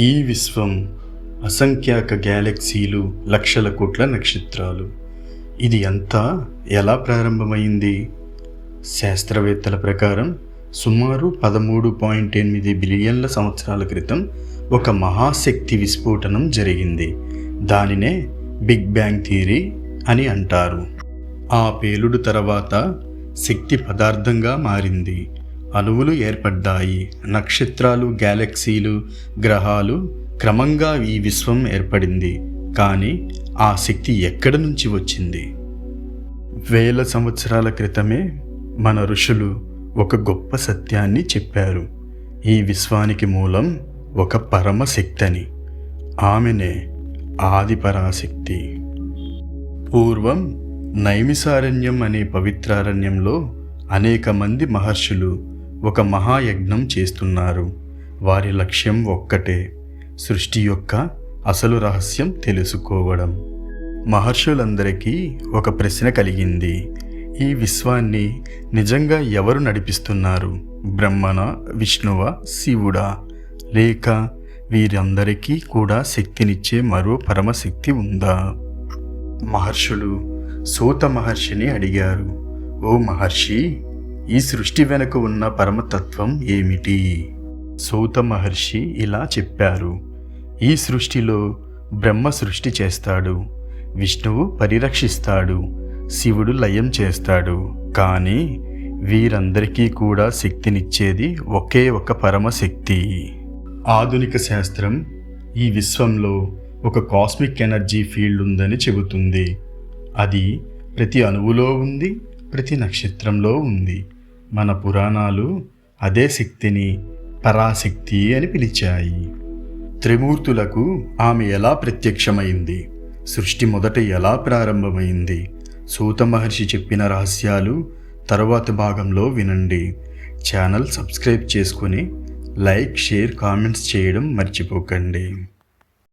ఈ విశ్వం అసంఖ్యాక గ్యాలక్సీలు, లక్షల కోట్ల నక్షత్రాలు. ఇది అంతా ఎలా ప్రారంభమైంది? శాస్త్రవేత్తల ప్రకారం సుమారు 13.8 బిలియన్ల సంవత్సరాల క్రితం ఒక మహాశక్తి విస్ఫోటనం జరిగింది. దానినే బిగ్ బ్యాంగ్ థియరీ అని అంటారు. ఆ పేలుడు తర్వాత శక్తి పదార్థంగా మారింది. అణువులు ఏర్పడ్డాయి. నక్షత్రాలు, గ్యాలక్సీలు, గ్రహాలు, క్రమంగా ఈ విశ్వం ఏర్పడింది. కానీ ఆ శక్తి ఎక్కడి నుంచి వచ్చింది? వేల సంవత్సరాల క్రితమే మన ఋషులు ఒక గొప్ప సత్యాన్ని చెప్పారు. ఈ విశ్వానికి మూలం ఒక పరమశక్తి అని. ఆమెనే ఆది పరాశక్తి. పూర్వం నైమిసారణ్యం అనే పవిత్రారణ్యంలో అనేక మంది మహర్షులు ఒక మహాయజ్ఞం చేస్తున్నారు. వారి లక్ష్యం ఒక్కటే, సృష్టి యొక్క అసలు రహస్యం తెలుసుకోవడం. మహర్షులందరికీ ఒక ప్రశ్న కలిగింది. ఈ విశ్వాన్ని నిజంగా ఎవరు నడిపిస్తున్నారు? బ్రహ్మనా, విష్ణువా, శివుడా? లేక వీరందరికీ కూడా శక్తినిచ్చే మరో పరమశక్తి ఉందా? మహర్షులు సూత మహర్షిని అడిగారు, ఓ మహర్షి, ఈ సృష్టి వెనుక ఉన్న పరమతత్వం ఏమిటి? సూత మహర్షి ఇలా చెప్పారు, ఈ సృష్టిలో బ్రహ్మ సృష్టి చేస్తాడు, విష్ణువు పరిరక్షిస్తాడు, శివుడు లయం చేస్తాడు. కానీ వీరందరికీ కూడా శక్తినిచ్చేది ఒకే ఒక పరమశక్తి. ఆధునిక శాస్త్రం ఈ విశ్వంలో ఒక కాస్మిక్ ఎనర్జీ ఫీల్డ్ ఉందని చెబుతుంది. అది ప్రతి అణువులో ఉంది, ప్రతి నక్షత్రంలో ఉంది. మన పురాణాలు అదే శక్తిని పరాశక్తి అని పిలిచాయి. త్రిమూర్తులకు ఆమె ఎలా ప్రత్యక్షమైంది? సృష్టి మొదట ఎలా ప్రారంభమైంది? సూత మహర్షి చెప్పిన రహస్యాలు తరువాతి భాగంలో వినండి. ఛానల్ సబ్స్క్రైబ్ చేసుకుని లైక్, షేర్, కామెంట్స్ చేయడం మర్చిపోకండి.